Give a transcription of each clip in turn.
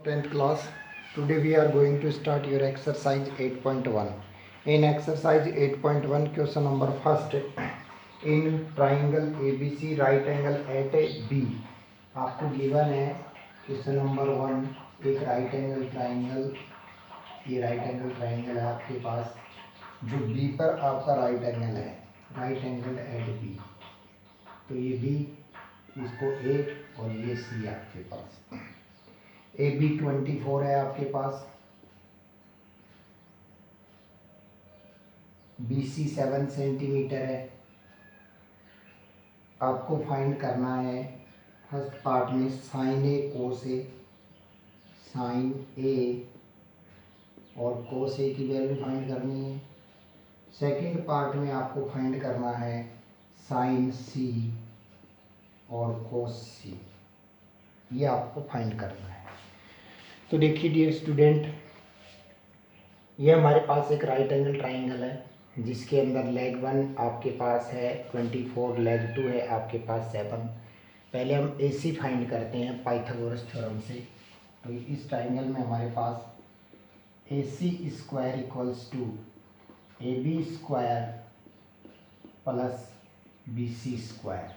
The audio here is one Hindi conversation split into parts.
10th class. Today we are going to start your exercise 8.1. In exercise 8.1 question number first, in triangle ABC right angle at a B आपको गिवन है क्वेश्चन नंबर 1 एक राइट एंगल ट्राइंगल, ये राइट एंगल ट्राइंगल है आपके पास जो B पर आपका राइट एंगल है, राइट एंगल एट B, तो ये B इसको A और ये C आपके पास AB 24 है आपके पास, BC 7 सेंटीमीटर है। आपको फाइंड करना है फर्स्ट पार्ट में sign A cos A, sine ए और कोस ए की वैल्यू फाइंड करनी है। सेकंड पार्ट में आपको फाइंड करना है साइन सी और कोस सी, ये आपको फाइंड करना है। तो देखिए डियर स्टूडेंट, ये हमारे पास एक राइट एंगल ट्राइंगल है जिसके अंदर लेग 1 आपके पास है 24, लेग 2 है आपके पास 7। पहले हम AC फाइंड करते हैं पाइथागोरस थ्योरम से। तो इस ट्राइंगल में हमारे पास AC square equals to AB square plus BC square,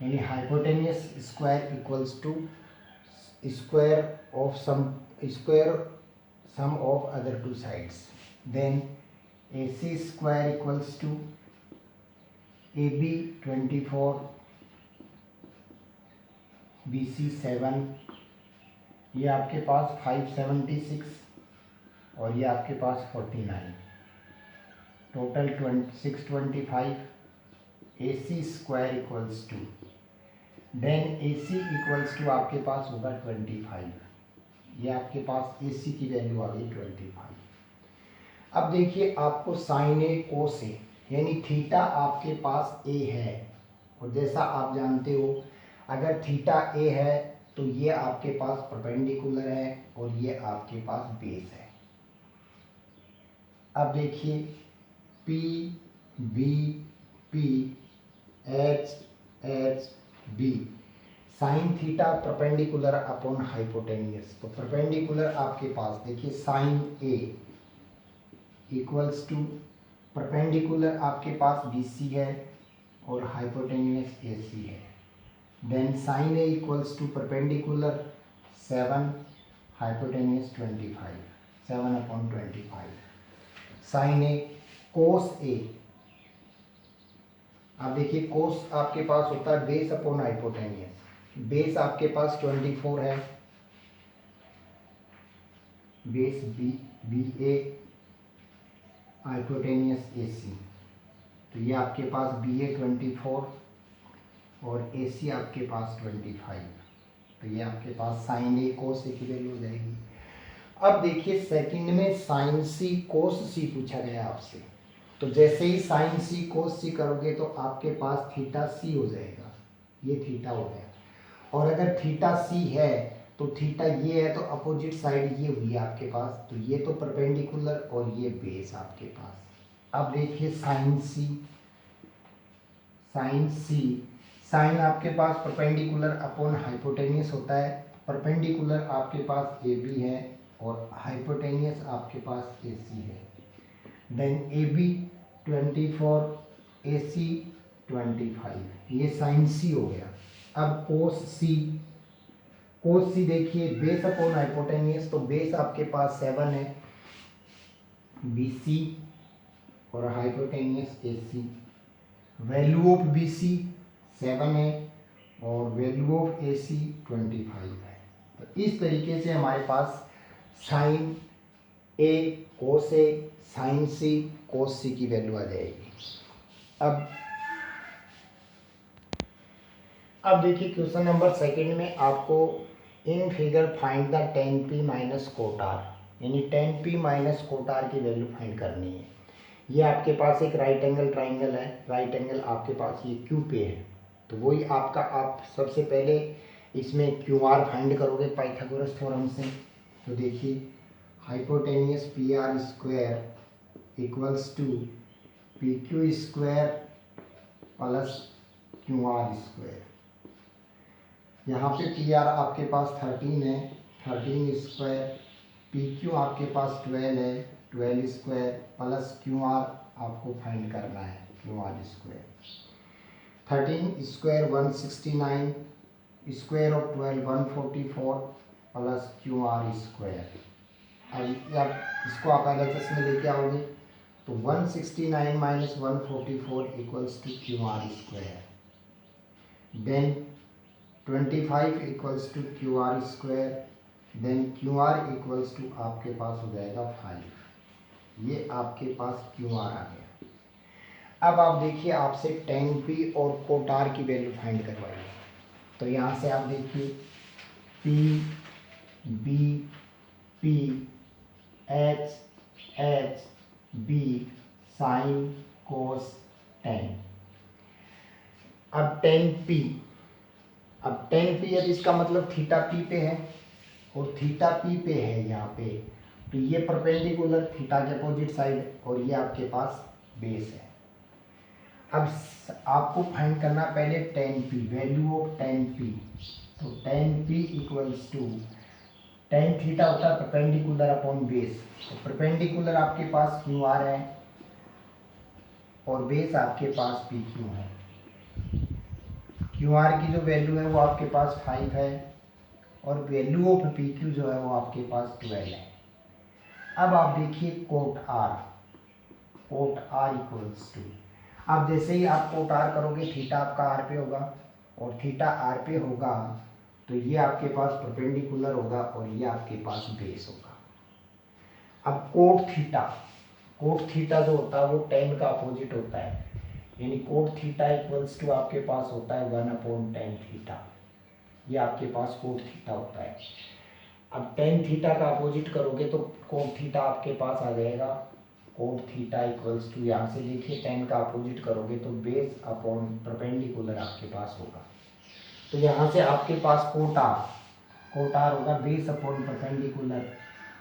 यानी hypotenuse square equals to square sum of other two sides. Then AC square equals to AB 24, BC 7, ये आपके पास 576 और ये आपके पास 49, total 625। AC square equals to, then AC equals to आपके पास होगा 25, ये आपके पास AC की वैल्यू आ गई 25। अब देखिए आपको साइन ए कोस ए यानी थीटा आपके पास A है, और जैसा आप जानते हो अगर थीटा A है तो ये आपके पास परपेंडिकुलर है और ये आपके पास बेस है। अब देखिए P B P H H B, sine theta perpendicular upon hypotenuse, तो परपेंडिकुलर आपके पास देखिए sine A equals to perpendicular आपके पास BC है और हाइपोटेनियस AC है। Then sine A equals to perpendicular 7, hypotenuse 25, 7/25। Sine A cos A, अब देखिए कोस आपके पास होता है बेस अपॉन हाइपोटेनियस, बेस आपके पास 24 है, बेस BA, हाइपोटेनियस AC, तो ये आपके पास BA 24 और AC आपके पास 25, तो ये आपके पास साइन ए कोस ए की वैल्यू हो जाएगी। अब देखिए सेकंड में साइन सी कोस सी पूछा गया आपसे, तो जैसे ही साइन सी कोस सी करोगे तो आपके पास थीटा सी हो जाएगा, ये थीटा हो गया। और अगर थीटा सी है तो थीटा ये है तो अपोजिट साइड ये हुई आपके पास, तो ये तो परपेंडिकुलर और ये बेस आपके पास। अब देखिए साइन सी, साइन आपके पास परपेंडिकुलर अपॉन हाइपोटेनियस होता है, परपेंडिकुलर आपके पास AB है और हाइपोटेनियस आपके पास AC है। देन AB 24, AC 25, ये साइन सी हो गया। अब कोस सी देखिए बेस अपॉन हाइपोटेनियस, तो बेस आपके पास 7 है, BC और hypotenuse AC। Value of BC 7 है और वैल्यू ऑफ AC 25 है। तो इस तरीके से हमारे पास sign A cos A, sign सी कोस सी की वैल्यू आ जाएगी। अब देखिए क्वेश्चन नंबर सेकंड में आपको in figure find the tan P minus कोटार, यानी tan P माइनस कोटार की वैल्यू फाइंड करनी है। ये आपके पास एक राइट एंगल ट्राइंगल है, राइट एंगल आपके पास ये Q पे है, तो वही आपका आप सबसे पहले इसमें QR फाइंड करोगे पाइथागोरस थ्योरम से। तो देखिए hypotenuse PR square equals to PQ square plus QR square, यहाँ पे PR आपके पास 13 है, 13 स्क्वायर, पी क्यू आपके पास 12 है, 12 स्क्वायर प्लस क्यू आर आपको फाइंड करना है, Q R square. 13 square 169, square of 12 144 plus Q R square. अब आप इसको आप LHS में लेके आओगे तो 169 minus 144 equals to Q R square, then 25 equals to Q R square, then Q R equals to आपके पास हो जाएगा 5। ये आपके पास क्यू आर आ गया। अब आप देखिए आपसे tan p और cot r की वैल्यू फाइंड करवाइए। तो यहाँ से आप देखिए p b p h h b sine cos tan। अब tan p, अब tan p है इसका मतलब थीटा p पे है और थीटा p पे है यहाँ पे, तो ये परपेंडिकुलर थीटा के अपोजिट साइड और ये आपके पास बेस है। अब आपको फाइंड करना पहले tan p, value of tan p। तो tan p equals to tan theta होता है परपेंडिकुलर अपॉन बेस, तो परपेंडिकुलर आपके पास क्यू आर है और बेस आपके पास पी क्यू है। क्यू आर की जो वैल्यू है वो आपके पास 5 है और वैल्यू ऑफ पी क्यू जो है वो आपके पास 12 है। अब आप देखिए cot R, cot R equals to, अब जैसे ही आप कोट आर करोगे थीटा आपका आर पे होगा और थीटा आर पे होगा तो ये आपके पास परपेंडिकुलर होगा और ये आपके पास बेस होगा। अब कोट थीटा, कोट थीटा जो होता है वो tan का अपोजिट होता है, यानी कोट थीटा इक्वल्स टू आपके पास होता है 1/tan थीटा, ये आपके पास कोट थीटा होता है। अब tan थीटा का अपोजिट करोगे तो कोट थीटा आपके पास आ जाएगा, कोट थीटा इक्वल्स टू, यहाँ से देखिए tan का अपोजिट करोगे तो बेस अपॉन परपेंडिकुलर आपके पास होगा। तो यहाँ से आपके पास कोट आर होगा बेस अपॉन परपेंडिकुलर,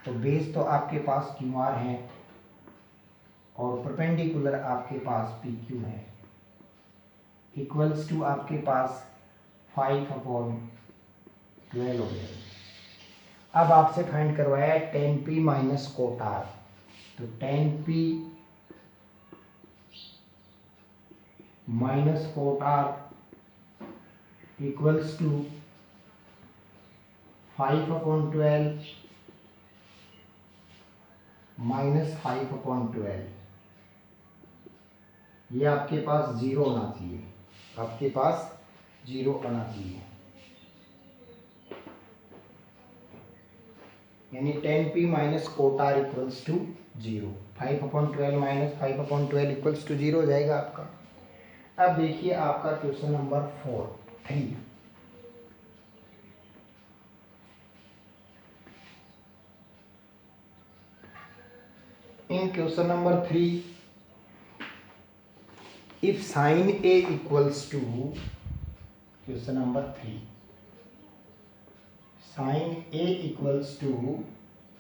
तो बेस तो आपके पास क्यू आर है और परपेंडिकुलर आपके पास पी क्यू है, इक्वल्स टू आपके पास 5/12 हो गया। अब आपसे फाइंड करवाया है tan p minus cot R, तो tan p minus cot R equals to 5/12 minus 5/12, ये आपके पास 0 आना चाहिए, आपके पास 0 आना चाहिए, यानी tan p minus cot R equals to 0। 5/12 minus 5/12 equals to 0 हो जाएगा आपका। अब देखिए आपका question number 3। In question number 3, if sin A equals to, question number 3, sin A equals to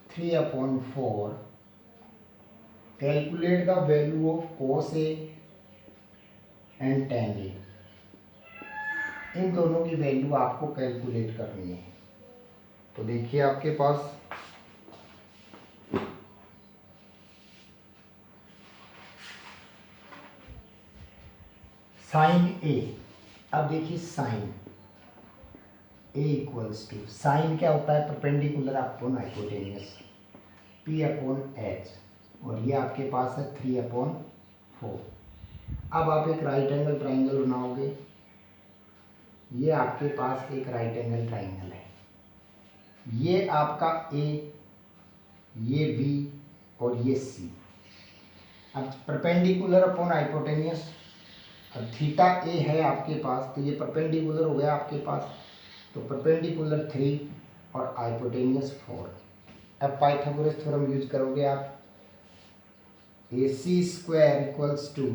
3/4, calculate the value of cos A and tan A। इन दोनों की वैल्यू आपको कैलकुलेट करनी है। तो देखिए आपके पास साइन ए, अब देखिए sine A equals to, sine क्या होता है परपेंडिकुलर अपॉन हाइपोटेन्यूस, p/h, और ये आपके पास है 3/4। अब आप एक राइट एंगल ट्राइंगल बनाओगे, ये आपके पास एक राइट एंगल ट्राइंगल है, ये आपका ए, ये बी और ये सी। अब परपेंडिकुलर अपॉन हाइपोटेन्यूस, अब थीटा ए है आपके पास तो ये परपेंडिकुलर हो गया आपके पास, तो परपेंडिकुलर 3 और हाइपोटेन्यूस 4। अब पाइथागोरस थ्योरम यूज करोगे आप, AC square equals to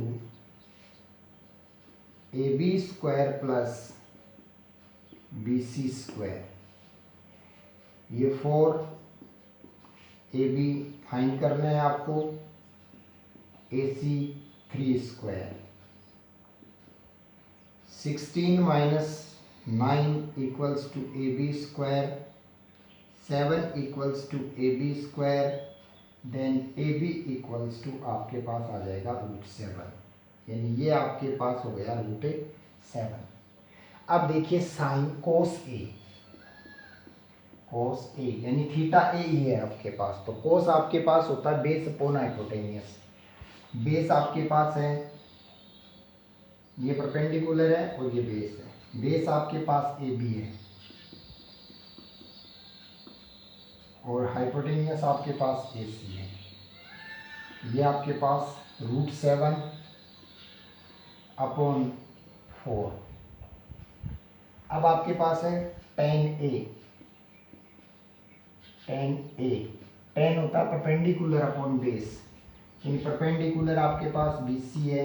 AB square plus BC square, ये 4 AB फाइंड करना है आपको, AC 3 square, 16 minus 9 equals to AB square 7 equals to A B square, then A B equals to आपके पास आ जाएगा √7, यानी ये आपके पास हो गया √7। अब देखिए साइन कोस ए यानी थीटा ए ही है आपके पास, तो कोस आपके पास होता है बेस अपॉन हाइपोटेनियस। बेस आपके पास है, ये परपेंडिकुलर है और ये बेस है। बेस आपके पास ए बी है और हाइपोटेनियस आपके पास ए सी है। ये आपके पास √7 अपॉन 4। अब आपके पास है tan होता है परपेंडिकुलर अपॉन बेस, यानी परपेंडिकुलर आपके पास बी सी है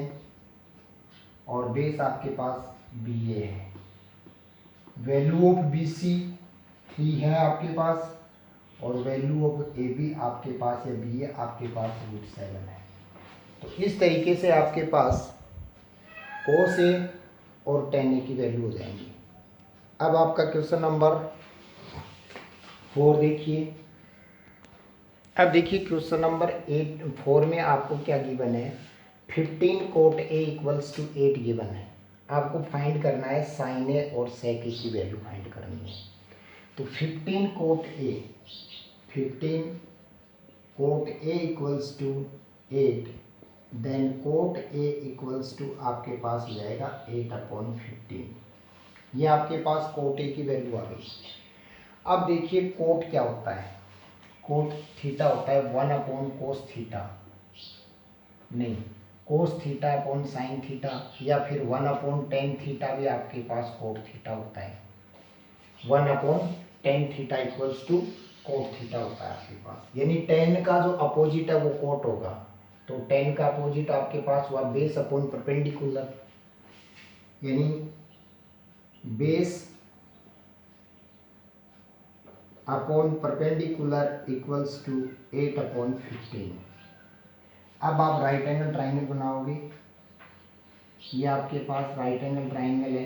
और बेस आपके पास बी ए है। वैल्यू ऑफ बी सी 3 है आपके पास और वैल्यू ऑफ ए बी आपके पास या बी ए आपके पास √7 है। तो इस तरीके से आपके पास कोस ए और tan ए की वैल्यू हो जाएंगी। अब आपका क्वेश्चन नंबर 4 देखिए। अब देखिए क्वेश्चन नंबर 4 में आपको क्या गिवन है, 15 cot A equals to 8 given है। आपको फाइंड करना है साइन ए और सेक ए की वैल्यू फाइंड करनी है। तो 15 cot A equals to 8, then cot A equals to आपके पास हो जाएगा 8/15। ये आपके पास cot A की वैल्यू आ गई। अब देखिए कोट क्या होता है, कोट थीटा होता है 1/cos थीटा, नहीं कोस थीटा अपॉन साइन थीटा, या फिर 1/tan थीटा भी आपके पास कोट थीटा होता है। 1/tan theta equals to cot theta होता है आपके पास, यानी tan का जो अपोजिट है वो कोट होगा। तो tan का अपोजिट आपके पास हुआ बेस अपॉन परपेंडिकुलर, यानी base upon perpendicular equals to 8/15। अब आप राइट एंगल ट्राइंगल बनाओगे, ये आपके पास राइट एंगल ट्राइंगल है।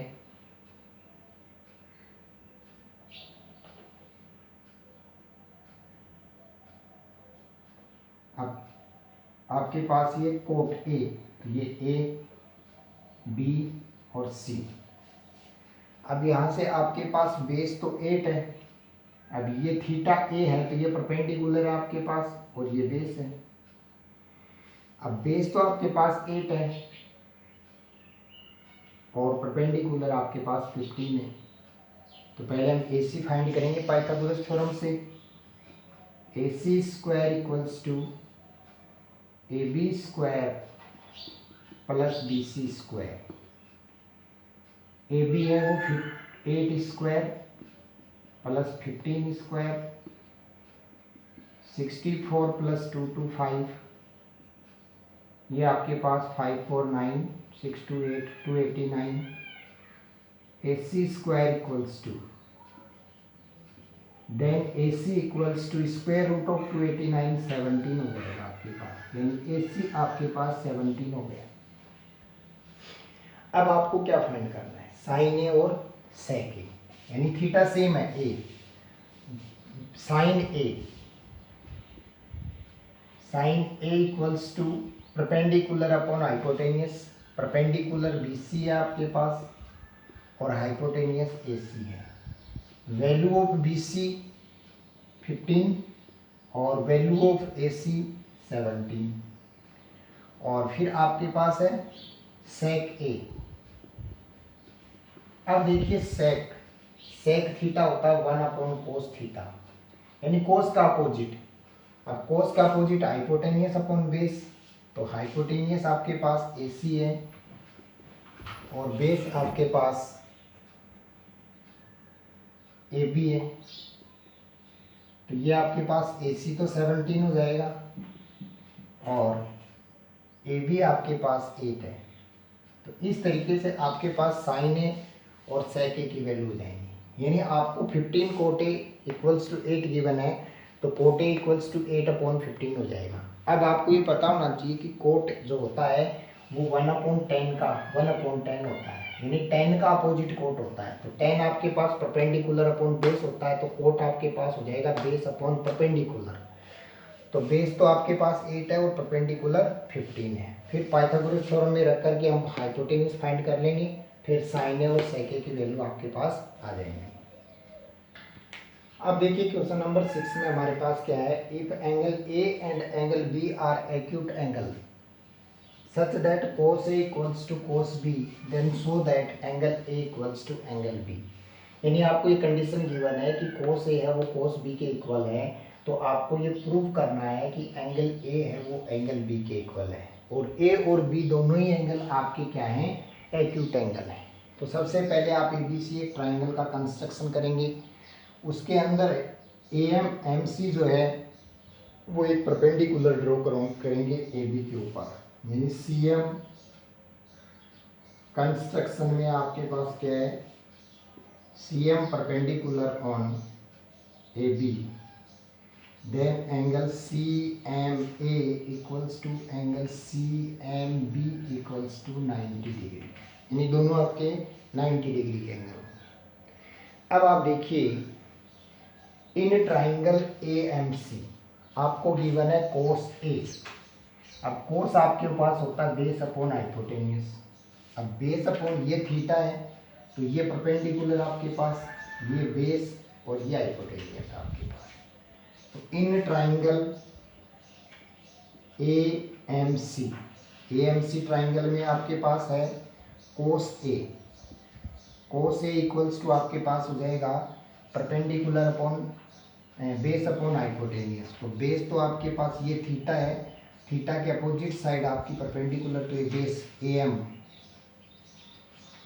अब आपके पास ये कोट ए, तो ये ए बी और सी। अब यहाँ से आपके पास बेस तो 8 है, अब ये थीटा ए है तो ये परपेंडिकुलर है आपके पास और ये बेस है। अब बेस तो आपके पास 8 है और परपेंडिकुलर आपके पास 15 है। तो पहले हम ए सी फाइंड करेंगे पाइथागोरस थ्योरम से। A C square equals to A B square plus B C square. A B है वो 8 स्क्वायर प्लस 15 स्क्वायर, 64 प्लस 2 2 5, ये आपके पास 5 4 9 6 2 8 289। A C square equals to, then A C equals to square root of 289 17 हो जाएगा आपके पास, यानी ए सी आपके पास 17 हो गया। अब आपको क्या फाइंड करना है, साइन ए और सेक ए, यानी थीटा सेम है A, sine A equals to perpendicular upon hypotenuse. Perpendicular B C है आपके पास और हाइपोटेनियस ए सी है। वैल्यू ऑफ बी सी 15 और वैल्यू ऑफ ए सी 17, और फिर आपके पास है सेक ए। अब देखिए सेक थीटा होता है 1/cos थीटा, यानी कोस का अपोजिट। अब कोस का अपोजिट हाइपोटेनियस अपॉन बेस, तो हाइपोटेनियस आपके पास ए सी है और बेस आपके पास ए बी है। तो ये आपके पास ए सी तो 17 हो जाएगा और ए बी आपके पास 8 है। तो इस तरीके से आपके पास साइन ए और सेक ए की वैल्यू हो जाएंगी, यानी आपको 15 cot A equals to 8 given है, तो कोट ए इक्वल्स टू 8/15 हो जाएगा। अब आपको ये पता होना चाहिए कि कोट जो होता है वो 1/10 होता है, है, यानी tan का अपोजिट कोट होता है। तो tan आपके पास परपेंडिकुलर अपॉन बेस होता है, तो कोट आपके पास हो जाएगा बेस अपॉन परपेंडिकुलर। तो बेस तो आपके पास 8 है और परपेंडिकुलर 15 है। फिर पाइथागोरस थ्योरम में रख करके हम हाइपोटेन्यूज फाइंड कर लेंगे, फिर साइन ए और सेक ए की वैल्यू आपके पास आ जाएंगे। अब देखिए क्वेश्चन नंबर 6 में हमारे पास क्या है, if angle A and angle B are acute angle such that cos A equals to cos B, then show that angle A equals to angle B। यानी आपको ये कंडीशन गिवन है कि cos A है वो cos B के इक्वल है, तो आपको ये प्रूव करना है कि एंगल A है वो एंगल B के इक्वल है, और A और B दोनों ही एंगल आपके क्या हैं, एक्यूट एंगल है। तो सबसे पहले आप ABC एक ट्राइंगल का कंस्ट्रक्शन करेंगे, उसके अंदर AMC जो है वो एक परपेंडिकुलर ड्रॉ करेंगे AB के ऊपर, यानी CM कंस्ट्रक्शन में आपके पास क्या है, CM perpendicular on AB, then angle CMA equals to angle CMB equals to 90 degree, यानी दोनों आपके 90 डिग्री के एंगल। अब आप देखिए इन ट्राइंगल AMC आपको गिवन है कोस A। अब कोस आपके पास होता है बेस अपॉन हाइपोटेन्यूज। अब बेस अपॉन ये थीटा है, तो ये परपेंडिकुलर आपके पास, ये बेस और ये हाइपोटेन्यूज आपके पास। तो इन ट्राइंगल AMC ट्राइंगल में आपके पास है कोस A इक्वल्स टू आपके पास हो जाएगा perpendicular upon base upon hypotenuse. तो बेस तो आपके पास ये थीटा है, थीटा के अपोजिट साइड आपकी परपेंडिकुलर, तो ये बेस AM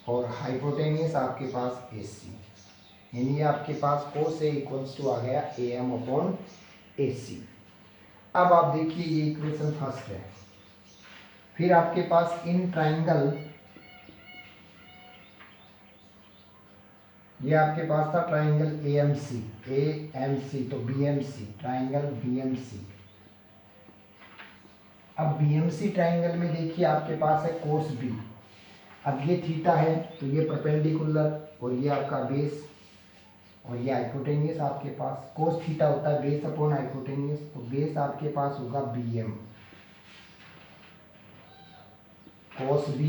और हाइपोटेन्यूज आपके पास AC, यानी आपके पास कोस A इक्वल्स टू आ गया AM अपॉन AC। अब आप देखिए ये इक्वेशन फर्स्ट है। फिर आपके पास इन ट्राइंगल, ये आपके पास था ट्राइंगल AMC, तो BMC ट्राइंगल BMC। अब BMC ट्राइंगल में देखिए आपके पास है कोस B। अब ये थीटा है, तो ये परपेंडिकुलर और ये आपका बेस और ये हाइपोटेन्यूज आपके पास। कोस थीटा होता है बेस अपॉन हाइपोटेन्यूज, तो बेस आपके पास होगा BM, cos B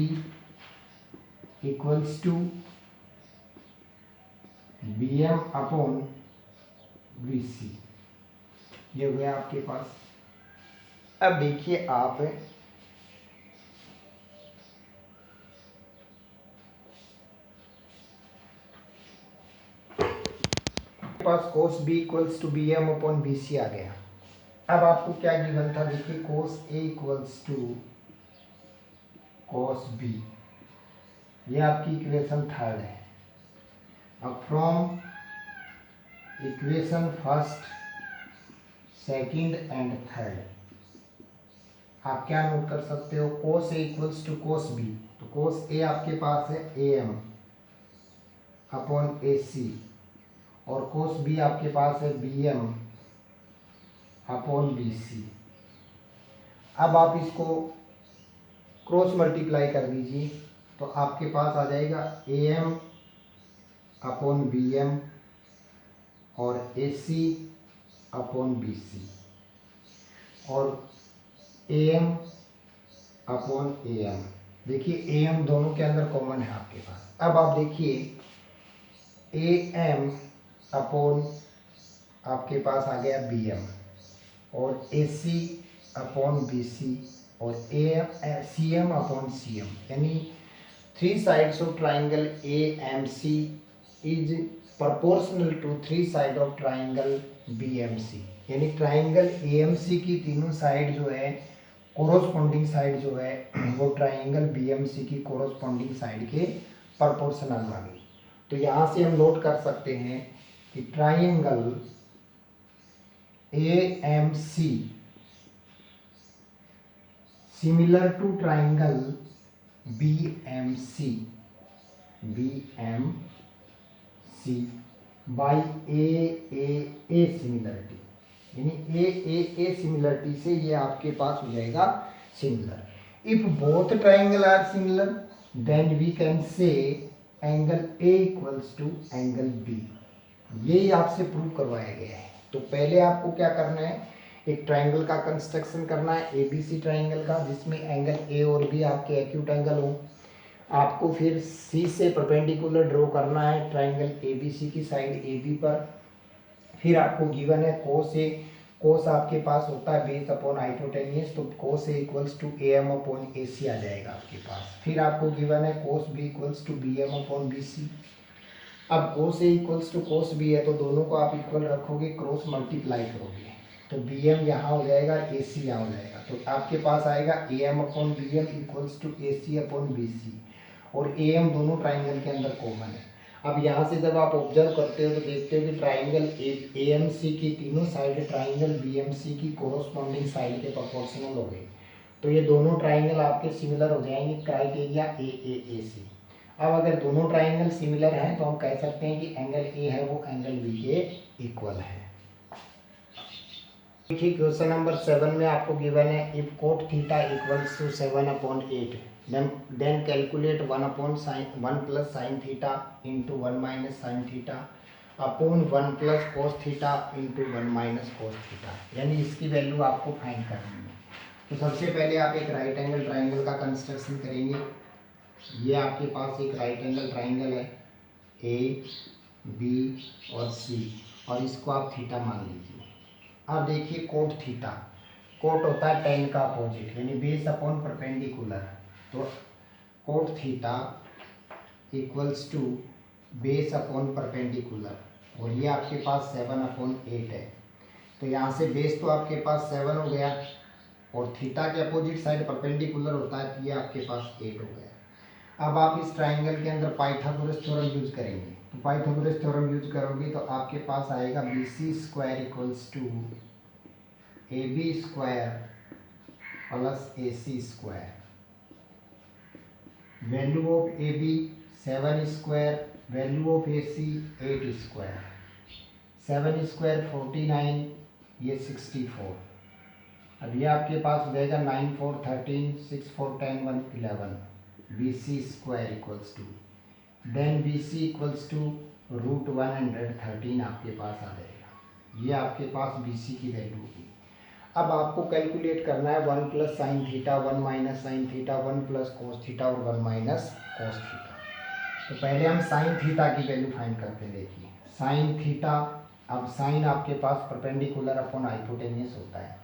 equals to BM upon BC, ये हो गया आपके पास। अब देखिए आप पास cos B equals to BM upon BC आ गया। अब आपको क्या गिवन था, देखिए cos A equals to cos B, ये आपकी इक्वेशन थर्ड है। अब from equation first, second and third आप क्या नोट कर सकते हो, cos A equals to cos B, तो cos A आपके पास है AM अपॉन AC और cos B आपके पास है BM अपॉन BC। अब आप इसको क्रॉस मल्टीप्लाई कर दीजिए, तो आपके पास आ जाएगा AM अपॉन BM और AC अपॉन BC और AM अपॉन AM। देखिए AM दोनों के अंदर कॉमन है आपके पास। अब आप देखिए AM अपॉन आपके पास आ गया BM और AC अपॉन BC और CM अपॉन CM, यानी three sides of triangle AMC is proportional to three side of triangle BMC, यानी ट्राइंगल AMC की तीनों साइड जो है कोरोस्पोंडिंग साइड जो है वो ट्राइंगल BMC की कोरोस्पोंडिंग साइड के प्रोपोर्शनल वाली। तो यहाँ से हम नोट कर सकते हैं कि triangle AMC similar to triangle BMC by AAA similarity, यानी AAA सिमिलरिटी से ये आपके पास हो जाएगा similar. If both triangle are similar, then we can say angle A equals to angle B. ये आपसे प्रूव करवाया गया है। तो पहले आपको क्या करना है, एक ट्राइंगल का कंस्ट्रक्शन करना है, एबीसी ट्राइंगल का, जिसमें एंगल ए और बी आपके एक्यूट एंगल हो। आपको फिर सी से परपेंडिकुलर ड्रॉ करना है ट्राइंगल एबीसी की साइड एबी पर। फिर आपको गिवन है कोस ए, कोस आपके पास होता है बेस अपॉन हाइपोटेन्यूज, तो cos A equals to A M upon A C आ जाएगा आपके पास। फिर आपको गिवन है cos B equals to B M upon B C. अब cos A equals to cos B है, तो दोनों को आप इक्वल रखोगे, क्रॉस मल्टीप्लाई करोगे, तो बी एम यहाँ हो जाएगा, ए सी यहाँ हो जाएगा, तो आपके पास आएगा A M upon B M equals to A C upon B C. और ए एम दोनों ट्राइंगल के अंदर कॉमन है। अब यहाँ से जब आप ऑब्जर्व करते हो तो देखते हो कि ट्राइंगल ए एम सी की तीनों side triangle B M C की कोरोस्पॉन्डिंग साइड के प्रोपोर्शनल हो गए। तो ये दोनों ट्राइंगल आपके सिमिलर हो जाएंगे क्राइटेरिया ए से। अब अगर दोनों ट्राइंगल सिमिलर हैं तो हम कह सकते हैं कि एंगल ए है वो एंगल बी के इक्वल है। देखिए क्वेश्चन नंबर 7 में आपको गिवन है if cot theta equals to 7/8 then calculate 1 plus sin theta into 1 minus sin theta upon 1 plus cos theta into 1 minus cos theta, यानी इसकी वैल्यू आपको फाइंड करनी है। तो सबसे पहले आप एक राइट एंगल ट्राइंगल का कंस्ट्रक्शन करेंगे। ये आपके पास एक राइट एंगल ट्राइंगल है ए बी और सी, और इसको आप थीटा मान लीजिए। अब देखिए कोट थीटा, कोट होता है टेन का अपोजिट, यानी बेस अपॉन परपेंडिकुलर, तो cot theta equals to base upon perpendicular, और ये आपके पास 7/8 है। तो यहाँ से बेस तो आपके पास 7 हो गया, और थीटा के अपोजिट साइड परपेंडिकुलर होता है, तो ये आपके पास 8 हो गया। अब आप इस ट्राइंगल के अंदर पाइथागोरस थ्योरम यूज करेंगे, तो पाइथागोरस थ्योरम यूज करोगे तो आपके पास आएगा B C square equals to A B square plus A C square. Value of A B 7 square, value of A C 8 square, 7 square 49, ये 64। अब ये आपके पास हो जाएगा 9 4 13, 6 4 10 1 11, B C square equals to, then B C equals to √113 आपके पास आ जाएगा। ये आपके पास बी सी की वैल्यू होगी। अब आपको कैलकुलेट करना है 1 plus sine theta, 1 minus sine theta, 1 plus cos theta और 1 माइनस कोस थीटा। तो पहले हम साइन थीटा की वैल्यू फाइंड करते हैं। देखिए साइन थीटा, अब साइन आपके पास परपेंडिकुलर अपॉन हाइपोटेन्यूज होता है,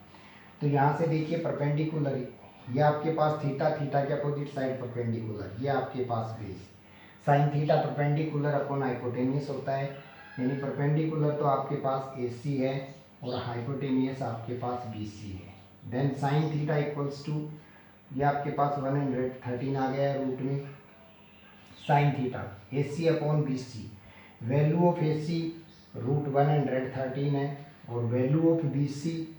तो यहाँ से देखिए परपेंडिकुलर, ये आपके पास थीटा, थीटा के अपोजिट साइड परपेंडिकुलर, ये आपके पास base. Sine theta perpendicular upon hypotenuse होता है, यानी परपेंडिकुलर तो आपके पास ए सी है और हाइपोटेन्यूस आपके पास बी सी है। Then sine theta equals to, ये आपके पास 113 आ गया है रूट में, sine theta A C upon B C, value of A C √113 है, और value of B C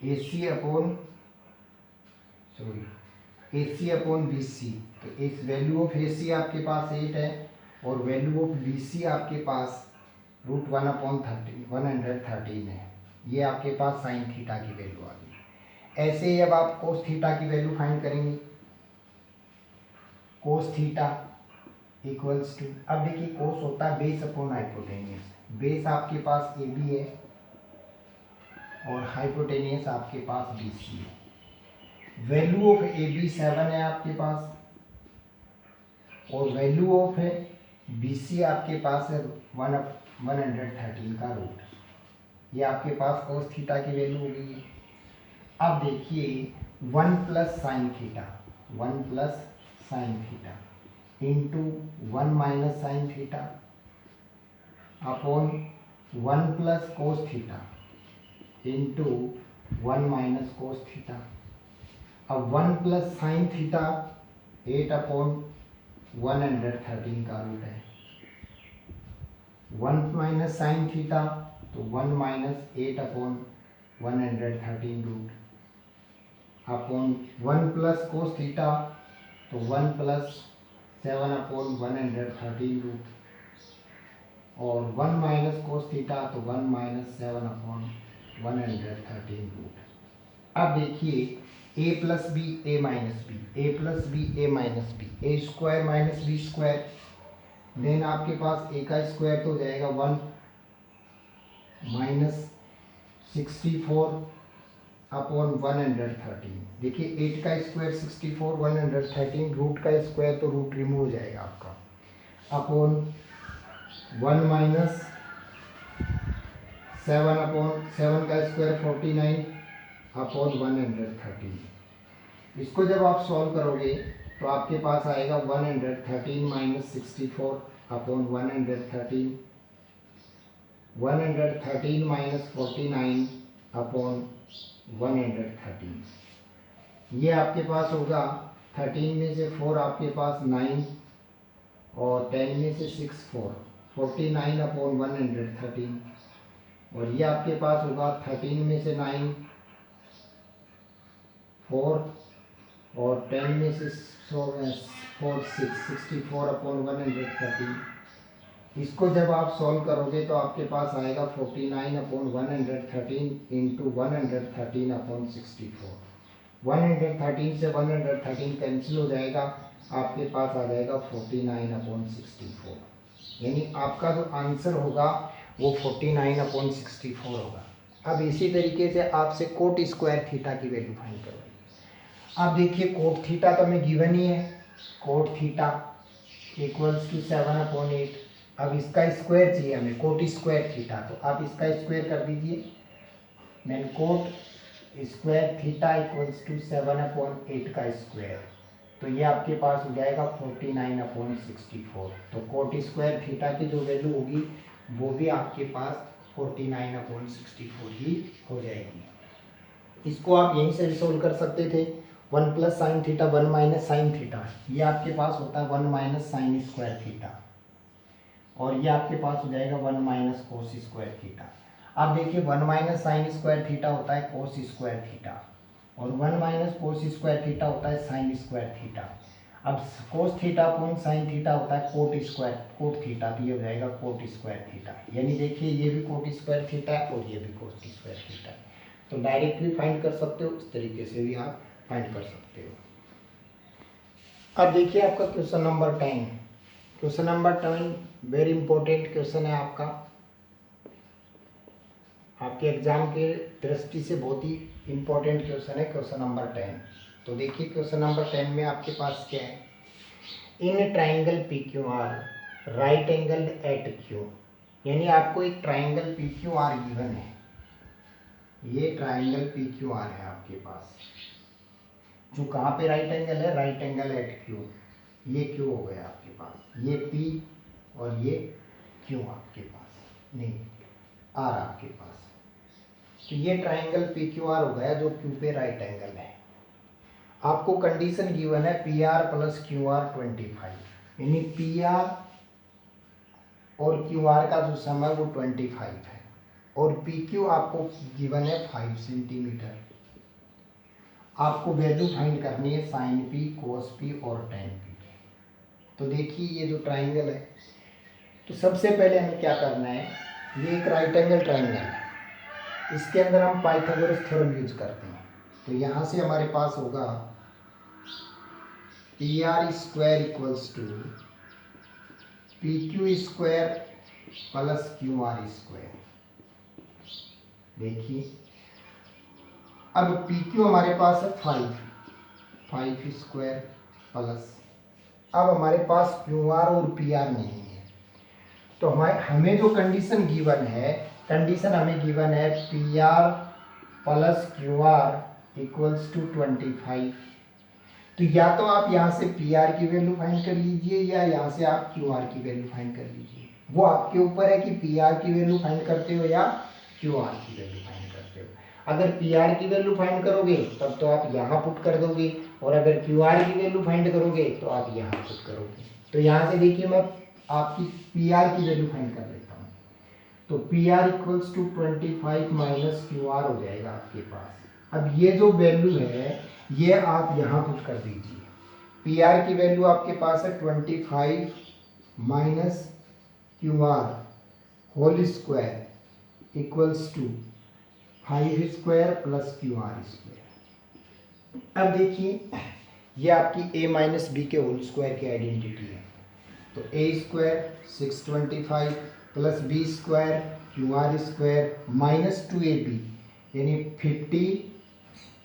A C upon B C, तो इस वैल्यू ऑफ ए सी आपके पास 8 है, और वैल्यू ऑफ बी सी आपके पास √113 है। ये आपके पास साइन थीटा की वैल्यू आ गई। ऐसे ही अब आप कोस थीटा की वैल्यू फाइंड करेंगे। कोस थीटा इक्वल्स टू, अब देखिए कोस होता है बेस अपॉन हाइपोटेन्यूस, बेस आपके पास ए बी है और हाइपोटेन्यूस आपके पास बी सी है। वैल्यू ऑफ ए बी 7 है आपके पास, और वैल्यू ऑफ है बी सी आपके पास है 113 का रूट। ये आपके पास कोस थीटा की वैल्यू हो गई है। अब देखिए 1 plus sine theta, 1 plus sine theta into 1 minus sine theta upon 1 plus cos theta into 1 minus cos theta. अब 1 प्लस साइन थीटा 8 अपॉन 113 का रूट है, 1 माइनस साइन थीटा तो 1 minus 8 upon 113 root, upon 1 plus cos theta तो 1 प्लस 7 अपॉन 113 रूट, और 1 माइनस कोस थीटा तो 1 माइनस 7 अपॉन 113 रूट। अब देखिए A plus B A minus B, A plus B A minus B, A square minus B square, then आपके पास ए का स्क्वायर तो हो जाएगा 1 माइनस 64 अपॉन 113। देखिए 8 का स्क्वायर 64, 113, रूट का स्क्वायर तो रूट रिमूव हो जाएगा आपका, अपॉन 1 माइनस 7 अपॉन 7 का स्क्वायर 49 अपॉन 113। इसको जब आप सॉल्व करोगे तो आपके पास आएगा 113 माइनस 64 अपॉन 113, 113 माइनस 49 अपॉन 113। ये आपके पास होगा 13 में से 4 आपके पास 9 और 10 में से 6 4, 49 अपॉन 113, और ये आपके पास होगा 13 में से 9 4 और 10 में से 4 6, 64 अपॉन 113। इसको जब आप सॉल्व करोगे तो आपके पास आएगा 49 अपॉन 113 इंटू 113 अपॉन 64। 113 से 113 कैंसिल हो जाएगा, आपके पास आ जाएगा 49 अपॉन 64। यानी आपका जो आंसर होगा वो 49 अपॉन 64 होगा। अब इसी तरीके से आपसे कोट स्क्वायर थीटा की वैल्यू फाइंड करवाइए। अब देखिए कोट थीटा तो हमें गिवन ही है, कोट थीटा इक्वल्स टू 7/8। अब इसका स्क्वायर चाहिए हमें, कोट स्क्वायर थीटा, तो आप इसका स्क्वायर कर दीजिए। Then cot square theta equals to 7/8 का स्क्वायर, तो ये आपके पास हो जाएगा 49/64। तो कोट स्क्वायर थीटा की जो वैल्यू होगी वो भी आपके पास 49/64 ही हो जाएगी। इसको आप यहीं से रिसोल्व कर सकते थे। 1 plus sine theta 1 minus sine theta, ये आपके पास होता है 1 माइनस साइन स्क्वायर थीटा, और ये आपके पास हो जाएगा 1 माइनस कोस स्क्वायर थीटा। अब देखिए 1 माइनस साइन स्क्वायर थीटा होता है कोस स्क्वायर थीटा, और 1 माइनस कोस स्क्वायर थीटा होता है साइन स्क्वायर थीटा। अब cos theta upon sine theta होता है कोट थीटा, तो ये हो जाएगा कोट स्क्वायर थीटा। यानी देखिए ये भी कोट स्क्वायर थीटा है और ये भी कोट स्क्वायर थीटा है। तो डायरेक्ट भी फाइंड कर सकते हो, उस तरीके से भी आप फाइंड कर सकते हो। अब देखिए आपका question number 10। Question number 10 very important question है आपका, आपके एग्जाम के दृष्टि से बहुत ही इंपॉर्टेंट क्वेश्चन है क्वेश्चन नंबर 10। तो देखिए क्वेश्चन नंबर 10 में आपके पास क्या है, in triangle P Q R right angle at Q. यानी आपको एक triangle P Q R given है, ये ट्राइंगल पी क्यू आर है आपके पास, जो कहाँ पे राइट एंगल है, राइट एंगल एट क्यू। ये क्यू हो गया आपके पास, ये पी और ये क्यू आपके पास, नहीं आर आपके पास। तो ये ट्राइंगल पी क्यू आर हो गया जो क्यू पे राइट एंगल है। आपको कंडीशन गिवन है P R plus Q R 25, यानी पी आर और क्यू आर का जो सम है वो 25 है, और पी क्यू आपको गिवन है 5 सेंटीमीटर। आपको वैल्यू फाइंड करनी है साइन पी, कोस पी और टेन पी। तो देखिए ये जो ट्राइंगल है, तो सबसे पहले हमें क्या करना है, ये एक राइट एंगल ट्राइंगल है, इसके अंदर हम पाइथागोरस थ्योरम यूज करते हैं। तो यहाँ से हमारे पास होगा P R square equals to P Q square plus Q R square. देखिए अब पी क्यू हमारे पास है 5 स्क्वायर प्लस, अब हमारे पास क्यू आर और पी आर नहीं है, तो हमें जो कंडीशन गिवन है, कंडीशन हमें गिवन है P R plus Q R equals to 25। तो या तो आप यहाँ से पी आर की वैल्यू फाइंड कर लीजिए या यहाँ से आप क्यू आर की वैल्यू फाइंड कर लीजिए, वो आपके ऊपर है कि पी आर की वैल्यू फाइंड करते हो या क्यू आर की वैल्यू फाइंड करते हो। अगर पी आर की वैल्यू फाइंड करोगे तब तो आप यहाँ पुट कर दोगे, और अगर क्यू आर की वैल्यू फाइंड करोगे तो आप यहाँ पुट करोगे। तो यहाँ से देखिए मैं आपकी पी आर की वैल्यू फाइंड कर लेता हूँ, तो P R equals to 25 minus Q R हो जाएगा आपके पास। अब ये जो वैल्यू है ये आप यहाँ पुट कर दीजिए, पी आर की वैल्यू आपके पास है 25 minus Q R whole square equals to 5 square plus Q R square. अब देखिए ये आपकी a माइनस बी के होल स्क्वायर की आइडेंटिटी है। तो a square 625 plus B square Q R square minus 2ab यानी 50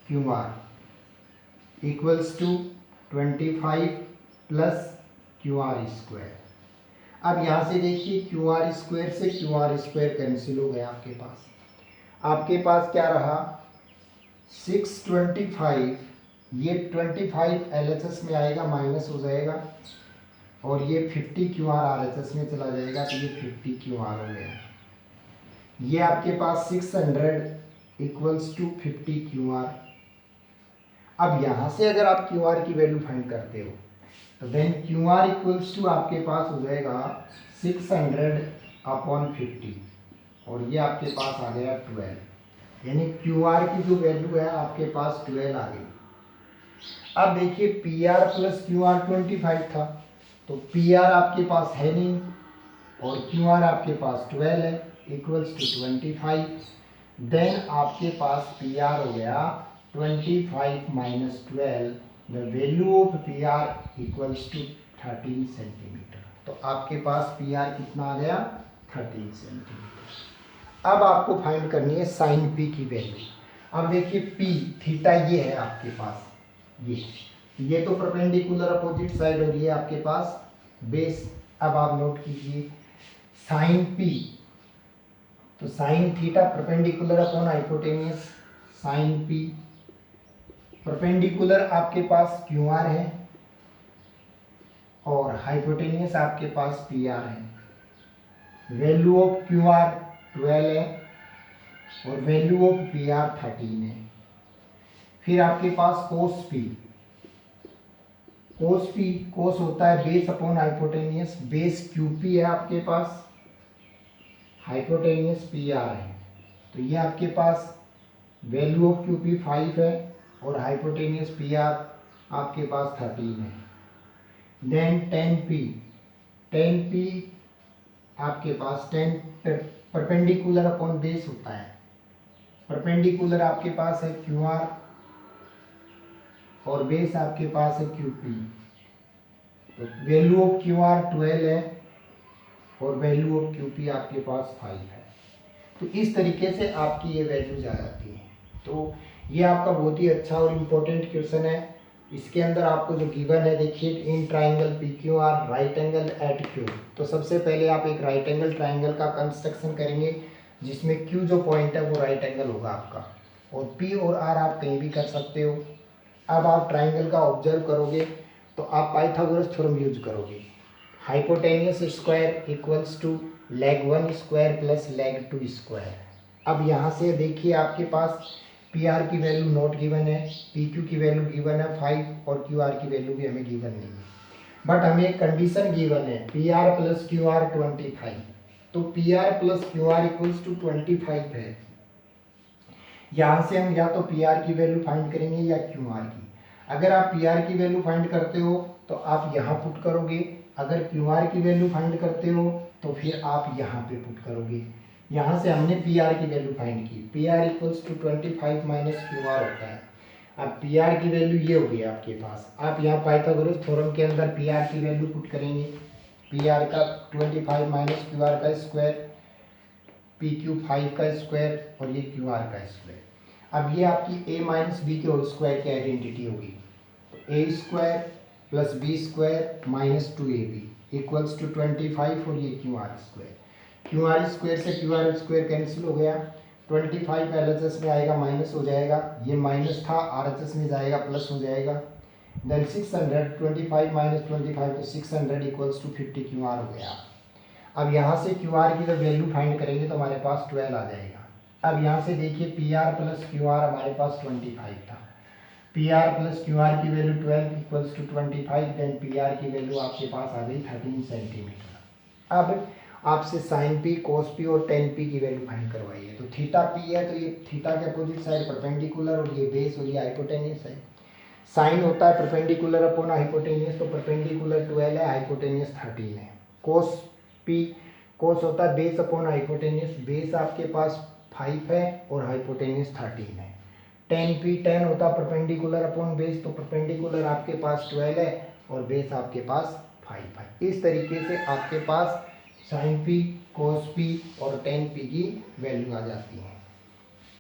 Q R equals to 25 plus Q R square. अब यहाँ से देखिए क्यू आर स्क्वायर से क्यू आर स्क्वायर कैंसिल हो गया आपके पास क्या रहा 625, ये 25 LHS में आएगा माइनस हो जाएगा और ये 50 क्यू आर RHS में चला जाएगा तो ये 50 क्यू आर हो गया। ये आपके पास 600 इक्वल्स टू 50 क्यू आर। अब यहाँ से अगर आप क्यू आर की वैल्यू फाइंड करते हो तो then Q R equals to आपके पास हो जाएगा 600/50 और ये आपके पास आ गया 12, यानी क्यू आर की जो वैल्यू है आपके पास 12 आ गई। अब देखिए P R plus Q R 25 था, तो पी आर आपके पास है नहीं और क्यू आर आपके पास 12 है इक्वल्स टू 25। देन आपके पास पी आर हो गया 25 minus 12, the value of P R equals to 13 centimetre. तो आपके पास पी आर कितना आ गया 13 सेंटीमीटर। अब आपको फाइंड करनी है साइन पी की वैल्यू। अब देखिए पी थीटा ये है आपके पास, ये तो परपेंडिकुलर अपोजिट साइड और ये आपके पास बेस। अब आप नोट कीजिए साइन पी, तो sine theta perpendicular upon hypotenuse, sine P perpendicular आपके पास क्यू आर है और हाइपोटेनियस आपके पास पी आर है। वैल्यू ऑफ क्यू आर 12 है और वैल्यू ऑफ पी आर 13 है। फिर आपके पास कोस पी, कोस होता है base upon hypotenuse, base Q P है आपके पास, हाइपोटेनियस पी आर है। तो ये आपके पास वैल्यू ऑफ क्यू पी 5 है और हाइपोटेनियस पी आर आपके पास 13 है। देन टेन पी आपके पास 10 परपेंडिकुलर अपॉन बेस होता है, परपेंडिकुलर आपके पास है क्यू आर और बेस आपके पास है क्यू पी। तो वैल्यू ऑफ क्यू आर 12 है और वैल्यू ऑफ क्यू पी आपके पास 5 है। तो इस तरीके से आपकी ये वैल्यूज आ जाती हैं। तो ये आपका बहुत ही अच्छा और इम्पोर्टेंट क्वेश्चन है। इसके अंदर आपको जो गिवन है देखिए in triangle P Q R right angle at Q. तो सबसे पहले आप एक राइट एंगल ट्राइंगल का कंस्ट्रक्शन करेंगे जिसमें क्यू जो पॉइंट है वो राइट एंगल होगा आपका, और पी और आर आप कहीं भी कर सकते हो। अब आप ट्राइंगल का ऑब्जर्व करोगे तो आप पाइथागोरस थ्योरम यूज करोगे। Hypotenuse square equals to leg 1 square plus leg 2 square. अब यहाँ से देखिए आपके पास पी आर की वैल्यू नॉट गिवन है, पी क्यू की वैल्यू गिवन है 5 और क्यू आर की वैल्यू भी हमें गिवन नहीं है, बट हमें एक कंडीशन गिवन है P R plus Q R 25। तो P R plus Q R equals to 25 है। यहाँ से हम या तो पी आर की वैल्यू फाइंड करेंगे या क्यू आर की। अगर आप पी आर की वैल्यू फाइंड करते हो तो आप यहाँ पुट करोगे, अगर क्यू आर की वैल्यू फाइंड करते हो तो फिर आप यहाँ पे पुट करोगे। यहाँ से हमने पी आर की वैल्यू फाइंड की, P R equals to 25 minus Q R होता है। अब पी आर की वैल्यू ये होगी आपके पास। आप यहाँ पाइथागोरस थ्योरम के अंदर पी आर की वैल्यू पुट करेंगे, पी आर का 25 माइनस क्यू आर का स्क्वायर, पी क्यू 5 का स्क्वायर और ये क्यू आर का स्क्वायर। अब ये आपकी a माइनस बी के होल स्क्वायर की आइडेंटिटी होगी। A square plus B square minus 2ab equals to 25 और ये Q R square. Q R square से क्यू आर स्क्वायर कैंसिल हो गया, 25 LHS में आएगा माइनस हो जाएगा, ये माइनस था RHS में जाएगा प्लस हो जाएगा। देन 600 25 माइनस 25 तो 600 इक्वल्स टू 50 क्यू आर हो गया। अब यहाँ से क्यू आर की जब वैल्यू फाइंड करेंगे तो हमारे पास 12 आ जाएगा। अब यहाँ से देखिए P R plus Q R हमारे पास 25 था, P R plus Q R की value 12 equals to 25, then P R की वैल्यू आपके पास आ गई 13 सेंटीमीटर। अब आपसे साइन पी, कोस पी और टेन पी की वैल्यू फाइंड करवाई है। तो थीटा पी है तो ये थीटा के अपोजिट साइड परपेंडिकुलर और ये बेस और ये हाइपोटेनियस है। साइन होता है परपेंडिकुलर अपॉन हाइपोटेनियस, तो परपेंडिकुलर 12 है, हाइपोटेनियस 13 है। कोस पी, कोस होता है बेस अपॉन हाइपोटेनियस, बेस आपके पास 5 है और हाइपोटेनियस 13 है। टेन पी, टेन होता परपेंडिकुलर अपॉन बेस, तो परपेंडिकुलर आपके पास 12 है और बेस आपके पास 5 है। इस तरीके से आपके पास साइन पी, कोस पी और टेन पी की वैल्यू आ जाती है।